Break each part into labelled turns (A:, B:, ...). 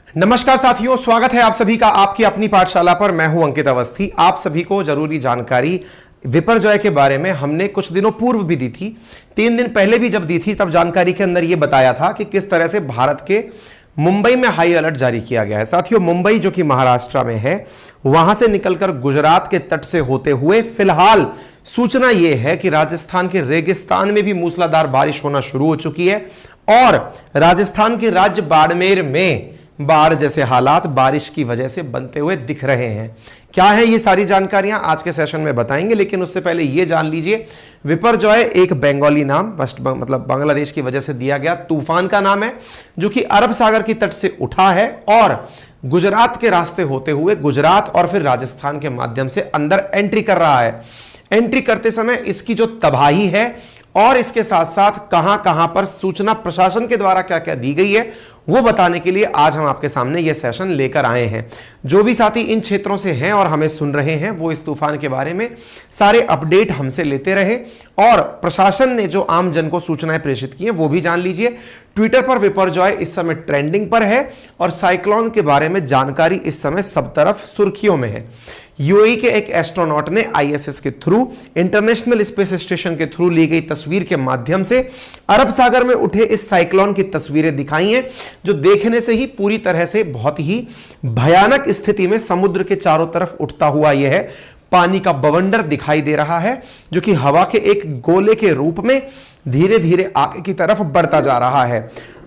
A: नमस्कार साथियों, स्वागत है आप सभी का आपकी अपनी पाठशाला पर। मैं हूं अंकित अवस्थी। आप सभी को जरूरी जानकारी विपर्जॉय के बारे में हमने कुछ दिनों पूर्व भी दी थी। 3 दिन पहले भी जब दी थी तब जानकारी के अंदर यह बताया था कि किस तरह से भारत के मुंबई में हाई अलर्ट जारी किया गया है। साथियों, मुंबई जो कि महाराष्ट्र में है, वहां से निकलकर गुजरात के तट से होते हुए फिलहाल सूचना यह है कि राजस्थान के रेगिस्तान में भी मूसलाधार बारिश होना शुरू हो चुकी है और राजस्थान के राज्य बाड़मेर में बाढ़ जैसे हालात बारिश की वजह से बनते हुए दिख रहे हैं। क्या है ये सारी जानकारियां आज के सेशन में बताएंगे, लेकिन उससे पहले ये जान लीजिए विपर्जॉय एक बंगाली नाम मतलब बांग्लादेश की वजह से दिया गया तूफान का नाम है, जो कि अरब सागर की तट से उठा है और गुजरात के रास्ते होते हुए गुजरात और फिर राजस्थान के माध्यम से अंदर एंट्री कर रहा है। एंट्री करते समय इसकी जो तबाही है और इसके साथ साथ कहां कहां पर सूचना प्रशासन के द्वारा क्या क्या दी गई है वो बताने के लिए आज हम आपके सामने यह सेशन लेकर आए हैं। जो भी साथी इन क्षेत्रों से हैं और हमें सुन रहे हैं वो इस तूफान के बारे में सारे अपडेट हमसे लेते रहे और प्रशासन ने जो आम जन को सूचनाएं प्रेषित की हैं वो भी जान लीजिए। ट्विटर पर विपर्जॉय इस समय ट्रेंडिंग पर है और साइक्लोन के बारे में जानकारी इस समय सब तरफ सुर्खियों में है। यूएई के एक एस्ट्रोनॉट ने आईएसएस के थ्रू इंटरनेशनल स्पेस स्टेशन के थ्रू ली गई तस्वीर के माध्यम से अरब सागर में उठे इस साइक्लोन की तस्वीरें दिखाई हैं, जो देखने से ही पूरी तरह से बहुत ही भयानक स्थिति में समुद्र के चारों तरफ उठता हुआ यह है पानी का बवंडर दिखाई दे रहा है, जो कि हवा के एक गोले के रूप में धीरे धीरे आगे की तरफ बढ़ता जा रहा है।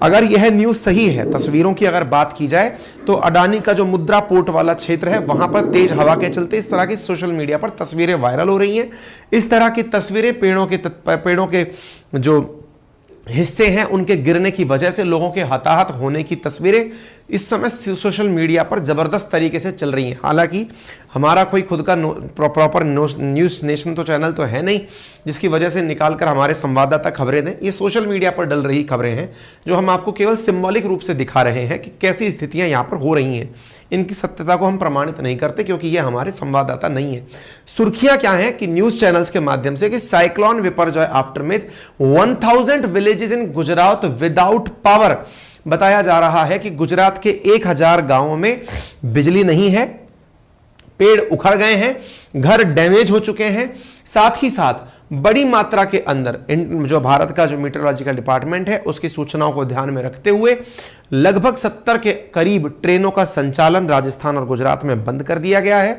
A: अगर यह न्यूज सही है, तस्वीरों की अगर बात की जाए तो अडानी का जो मुद्रा पोर्ट वाला क्षेत्र है वहां पर तेज हवा के चलते इस तरह की सोशल मीडिया पर तस्वीरें वायरल हो रही हैं। इस तरह की तस्वीरें पेड़ों के जो हिस्से हैं उनके गिरने की वजह से लोगों के हताहत होने की तस्वीरें इस समय सोशल मीडिया पर जबरदस्त तरीके से चल रही हैं। हालांकि हमारा कोई खुद का प्रॉपर न्यूज नेशन तो चैनल तो है नहीं जिसकी वजह से निकालकर हमारे संवाददाता खबरें दें। ये सोशल मीडिया पर डल रही खबरें हैं जो हम आपको केवल सिंबॉलिक रूप से दिखा रहे हैं कि कैसी स्थितियां यहां पर हो रही हैं। इनकी सत्यता को हम प्रमाणित नहीं करते क्योंकि ये हमारे संवाददाता नहीं है। सुर्खियां क्या हैं कि न्यूज चैनल्स के माध्यम से कि cyclone Biparjoy aftermath 1000 villages in Gujarat without power. बताया जा रहा है कि गुजरात के 1000 गांवों में बिजली नहीं है, पेड़ उखड़ गए हैं, घर डैमेज हो चुके हैं। साथ ही साथ बड़ी मात्रा के अंदर जो भारत का जो मीटरोलॉजिकल डिपार्टमेंट है उसकी सूचनाओं को ध्यान में रखते हुए लगभग 70 के करीब ट्रेनों का संचालन राजस्थान और गुजरात में बंद कर दिया गया है।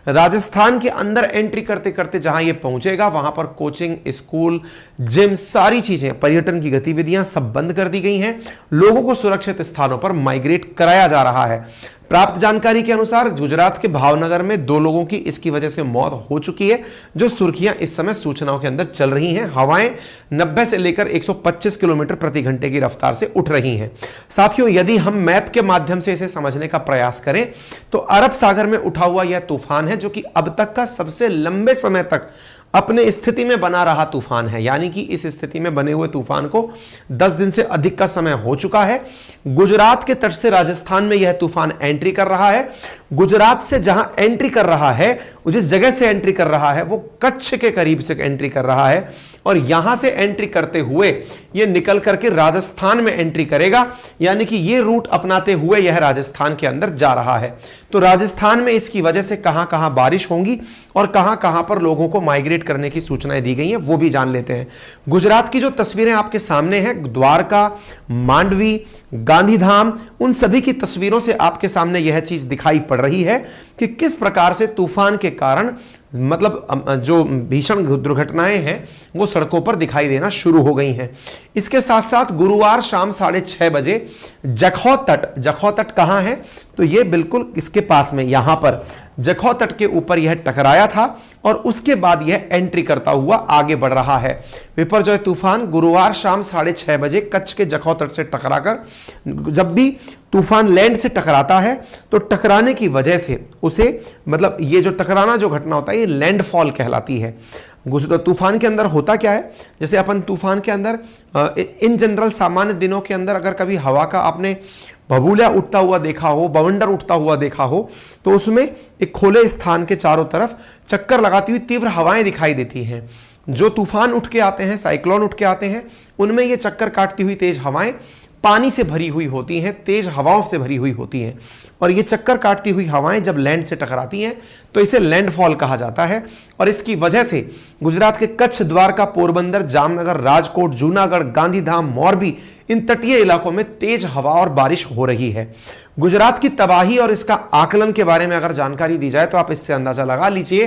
A: राजस्थान के अंदर एंट्री करते करते जहां ये पहुंचेगा वहां पर कोचिंग, स्कूल, जिम, सारी चीजें, पर्यटन की गतिविधियां सब बंद कर दी गई हैं। लोगों को सुरक्षित स्थानों पर माइग्रेट कराया जा रहा है। प्राप्त जानकारी के अनुसार गुजरात के भावनगर में 2 लोगों की इसकी वजह से मौत हो चुकी है, जो सुर्खियां इस समय सूचनाओं के अंदर चल रही हैं। हवाएं 90 से लेकर 125 किलोमीटर प्रति घंटे की रफ्तार से उठ रही हैं। साथियों, यदि हम मैप के माध्यम से इसे समझने का प्रयास करें तो अरब सागर में उठा हुआ यह तूफान है जो कि अब तक का सबसे लंबे समय तक अपने स्थिति में बना रहा तूफान है। यानी कि इस स्थिति में बने हुए तूफान को 10 दिन से अधिक का समय हो चुका है। गुजरात के तट से राजस्थान में यह तूफान एंट्री कर रहा है। गुजरात से जहां एंट्री कर रहा है, जिस जगह से एंट्री कर रहा है वो कच्छ के करीब से एंट्री कर रहा है और यहां से एंट्री करते हुए यह निकल करके राजस्थान में एंट्री करेगा। यानी कि यह रूट अपनाते हुए यह राजस्थान के अंदर जा रहा है। तो राजस्थान में इसकी वजह से कहां कहां बारिश होंगी और कहां कहां पर लोगों को माइग्रेट करने की सूचनाएं दी गई हैं वो भी जान लेते हैं। गुजरात की जो तस्वीरें आपके सामने हैं, द्वारका, मांडवी, गांधीधाम, उन सभी की तस्वीरों से आपके सामने यह चीज दिखाई पड़ रही है कि किस प्रकार से तूफान के कारण मतलब जो भीषण दुर्घटनाएं हैं वो सड़कों पर दिखाई देना शुरू हो गई हैं। इसके साथ साथ गुरुवार शाम 6:30 बजे जखौ तट कहां है तो ये बिल्कुल इसके पास में यहां पर जखौ तट के ऊपर यह टकराया था और उसके बाद यह एंट्री करता हुआ आगे बढ़ रहा है। विपर्जॉय तूफान गुरुवार शाम 6:30 बजे कच्छ के जखौ तट से टकराकर, जब भी तूफान लैंड से टकराता है तो टकराने की वजह से उसे मतलब ये जो टकराना जो घटना होता है ये लैंडफॉल कहलाती है। तूफान के अंदर होता क्या है, जैसे अपन तूफान के अंदर इन जनरल सामान्य दिनों के अंदर अगर कभी हवा का आपने भभूलिया उठता हुआ देखा हो, बवंडर उठता हुआ देखा हो, तो उसमें एक खुले स्थान के चारों तरफ चक्कर लगाती हुई तीव्र हवाएं दिखाई देती हैं। जो तूफान उठ के आते हैं, साइक्लोन उठ के आते हैं, उनमें ये चक्कर काटती हुई तेज हवाएं पानी से भरी हुई होती हैं, तेज हवाओं से भरी हुई होती हैं, और ये चक्कर काटती हुई हवाएं जब लैंड से टकराती हैं तो इसे लैंडफॉल कहा जाता है। और इसकी वजह से गुजरात के कच्छ, द्वारका, पोरबंदर, जामनगर, राजकोट, जूनागढ़, गांधीधाम, मोरबी, इन तटीय इलाकों में तेज हवा और बारिश हो रही है। गुजरात की तबाही और इसका आकलन के बारे में अगर जानकारी दी जाए तो आप इससे अंदाजा लगा लीजिए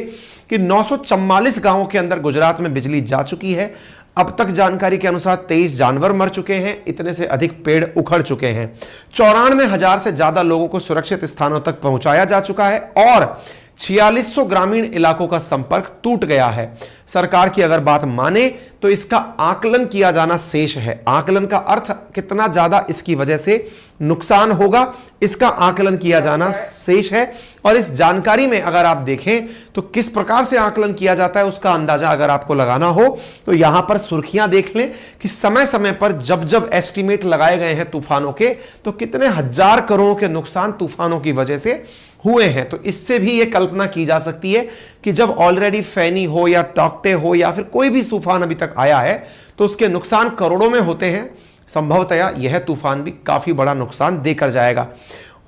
A: कि 944 गांवों के अंदर गुजरात में बिजली जा चुकी है। अब तक जानकारी के अनुसार 23 जानवर मर चुके हैं, इतने से अधिक पेड़ उखड़ चुके हैं, 94,000 से ज्यादा लोगों को सुरक्षित स्थानों तक पहुंचाया जा चुका है और 4600 ग्रामीण इलाकों का संपर्क टूट गया है। सरकार की अगर बात माने तो इसका आकलन किया जाना शेष है। आकलन का अर्थ कितना ज्यादा इसकी वजह से नुकसान होगा, इसका आकलन किया जाना शेष है। और इस जानकारी में अगर आप देखें तो किस प्रकार से आकलन किया जाता है उसका अंदाजा अगर आपको लगाना हो तो यहां पर सुर्खियां देख लें कि समय समय पर जब जब एस्टीमेट लगाए गए हैं तूफानों के तो कितने हजार करोड़ के नुकसान तूफानों की वजह से हुए हैं। तो इससे भी यह कल्पना की जा सकती है कि जब ऑलरेडी फैनी हो या टॉक्टे हो या फिर कोई भी तूफान अभी तक आया है तो उसके नुकसान करोड़ों में होते हैं। संभवतया यह तूफान भी काफी बड़ा नुकसान देकर जाएगा।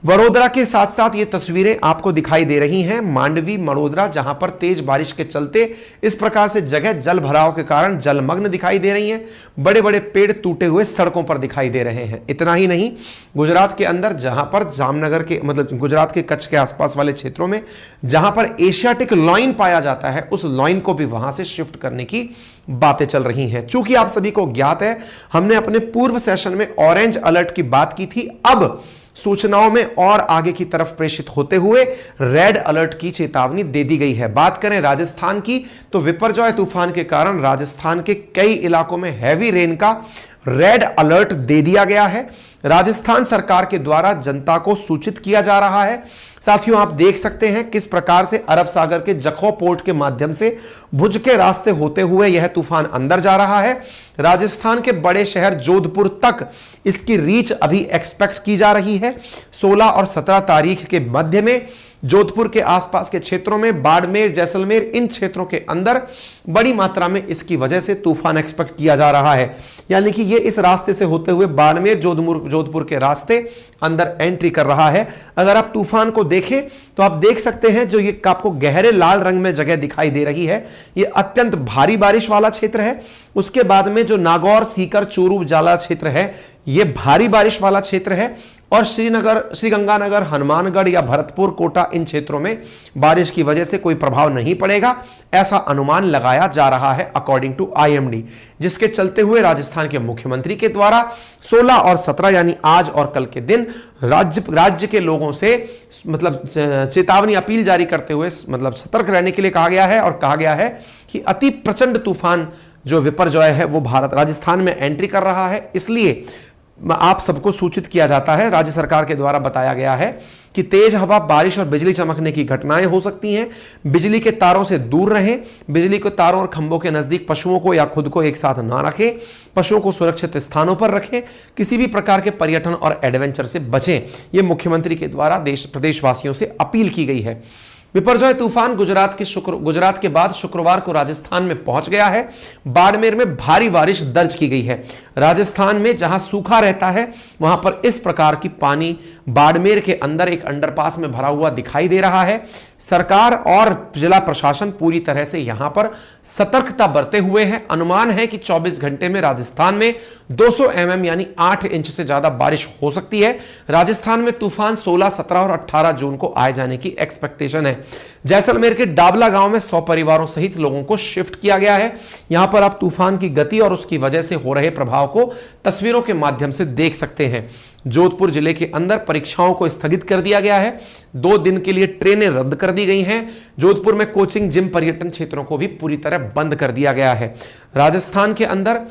A: वडोदरा के साथ साथ ये तस्वीरें आपको दिखाई दे रही हैं मांडवी, मडोदरा, जहां पर तेज बारिश के चलते इस प्रकार से जगह जल भराव के कारण जलमग्न दिखाई दे रही हैं। बड़े बड़े पेड़ टूटे हुए सड़कों पर दिखाई दे रहे हैं। इतना ही नहीं, गुजरात के अंदर जहां पर जामनगर के मतलब गुजरात के कच्छ के आसपास वाले क्षेत्रों में जहां पर एशियाटिक लॉइन पाया जाता है उस लॉइन को भी वहां से शिफ्ट करने की बातें चल रही हैं। चूंकि आप सभी को ज्ञात है हमने अपने पूर्व सेशन में ऑरेंज अलर्ट की बात की थी, अब सूचनाओं में और आगे की तरफ प्रेषित होते हुए रेड अलर्ट की चेतावनी दे दी गई है। बात करें राजस्थान की तो विपर्जॉय तूफान के कारण राजस्थान के कई इलाकों में हैवी रेन का रेड अलर्ट दे दिया गया है। राजस्थान सरकार के द्वारा जनता को सूचित किया जा रहा है। साथियों, आप देख सकते हैं किस प्रकार से अरब सागर के जखौ पोर्ट के माध्यम से भुज के रास्ते होते हुए यह तूफान अंदर जा रहा है। राजस्थान के बड़े शहर जोधपुर तक इसकी रीच अभी एक्सपेक्ट की जा रही है। 16 और 17 तारीख के मध्य में जोधपुर के आसपास के क्षेत्रों में, बाड़मेर, जैसलमेर, इन क्षेत्रों के अंदर बड़ी मात्रा में इसकी वजह से तूफान एक्सपेक्ट किया जा रहा है। यानी कि ये इस रास्ते से होते हुए बाड़मेर, जोधपुर के रास्ते अंदर एंट्री कर रहा है। अगर आप तूफान को देखें तो आप देख सकते हैं जो ये आपको गहरे लाल रंग में जगह दिखाई दे रही है ये अत्यंत भारी बारिश वाला क्षेत्र है। उसके बाद में जो नागौर, सीकर, चूरू, जाला क्षेत्र है ये भारी बारिश वाला क्षेत्र है। और श्रीगंगानगर, हनुमानगढ़ या भरतपुर, कोटा, इन क्षेत्रों में बारिश की वजह से कोई प्रभाव नहीं पड़ेगा, ऐसा अनुमान लगाया जा रहा है अकॉर्डिंग टू IMD, जिसके चलते हुए राजस्थान के मुख्यमंत्री के द्वारा 16 और 17 यानी आज और कल के दिन राज्य के लोगों से मतलब चेतावनी, अपील जारी करते हुए मतलब सतर्क रहने के लिए कहा गया है। और कहा गया है कि अति प्रचंड तूफान जो विपर्जॉय है वो राजस्थान में एंट्री कर रहा है, इसलिए आप सबको सूचित किया जाता है। राज्य सरकार के द्वारा बताया गया है कि तेज हवा, बारिश और बिजली चमकने की घटनाएं हो सकती हैं। बिजली के तारों से दूर रहें। बिजली के तारों और खंभों के नजदीक पशुओं को या खुद को एक साथ ना रखें। पशुओं को सुरक्षित स्थानों पर रखें। किसी भी प्रकार के पर्यटन और एडवेंचर से बचें। यह मुख्यमंत्री के द्वारा प्रदेशवासियों से अपील की गई है। विपर्जॉय तूफान गुजरात के बाद शुक्रवार को राजस्थान में पहुंच गया है। बाड़मेर में भारी बारिश दर्ज की गई है। राजस्थान में जहां सूखा रहता है वहां पर इस प्रकार की पानी बाड़मेर के अंदर एक अंडरपास में भरा हुआ दिखाई दे रहा है। सरकार और जिला प्रशासन पूरी तरह से यहां पर सतर्कता बरते हुए हैं। अनुमान है कि 24 घंटे में राजस्थान में 200 mm यानी 8 इंच से ज्यादा बारिश हो सकती है। राजस्थान में तूफान 16, 17 और 18 जून को आए जाने की एक्सपेक्टेशन है। जैसलमेर के डाबला गांव में 100 परिवारों सहित लोगों को शिफ्ट किया गया है। यहां पर आप तूफान की गति और उसकी वजह से हो रहे प्रभाव को तस्वीरों के माध्यम से देख सकते हैं। जोधपुर जिले के अंदर परीक्षाओं को स्थगित कर दिया गया है। 2 दिन के लिए ट्रेनें रद्द कर दी गई हैं। जोधपुर में कोचिंग, जिम, पर्यटन क्षेत्रों को भी पूरी तरह बंद कर दिया गया है। राजस्थान के अंदर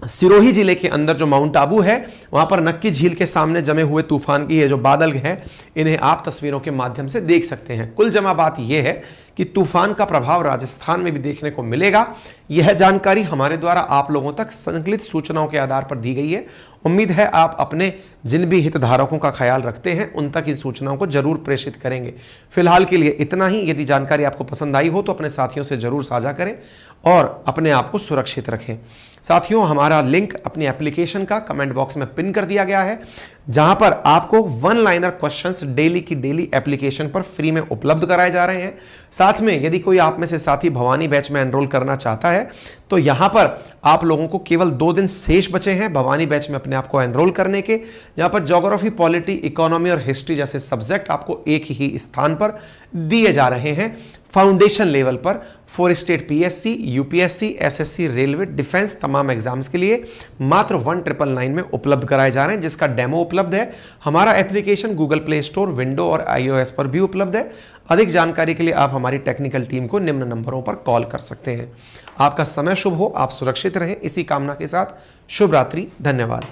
A: सिरोही जिले के अंदर जो माउंट आबू है वहां पर नक्की झील के सामने जमे हुए तूफान की ये जो बादल हैं इन्हें आप तस्वीरों के माध्यम से देख सकते हैं। कुल जमा बात यह है कि तूफान का प्रभाव राजस्थान में भी देखने को मिलेगा। यह जानकारी हमारे द्वारा आप लोगों तक संकलित सूचनाओं के आधार पर दी गई है। उम्मीद है आप अपने जिन भी हितधारकों का ख्याल रखते हैं उन तक इस सूचनाओं को जरूर प्रेषित करेंगे। फिलहाल के लिए इतना ही। यदि जानकारी आपको पसंद आई हो तो अपने साथियों से जरूर साझा करें और अपने आप को सुरक्षित रखें। साथियों, हमारा लिंक अपनी एप्लीकेशन का कमेंट बॉक्स में पिन कर दिया गया है, जहां पर आपको वन लाइनर क्वेश्चंस डेली की डेली एप्लीकेशन पर फ्री में उपलब्ध कराए जा रहे हैं। साथ में यदि कोई आप में से साथी भवानी बैच में एनरोल करना चाहता है तो यहां पर आप लोगों को केवल 2 दिन शेष बचे हैं भवानी बैच में अपने आप को एनरोल करने के, जहां पर ज्योग्राफी, पॉलिटी, इकोनॉमी और हिस्ट्री जैसे सब्जेक्ट आपको एक ही स्थान पर दिए जा रहे हैं फाउंडेशन लेवल पर। For state PSC, UPSC, SSC, railway, defence तमाम एग्जाम्स के लिए मात्र 1999 में उपलब्ध कराए जा रहे हैं, जिसका डेमो उपलब्ध है। हमारा application Google play store, window और iOS पर भी उपलब्ध है। अधिक जानकारी के लिए आप हमारी टेक्निकल टीम को निम्न नंबरों पर कॉल कर सकते हैं। आपका समय शुभ हो, आप सुरक्षित रहें, इसी कामना के साथ शुभ रात्रि, धन्यवाद।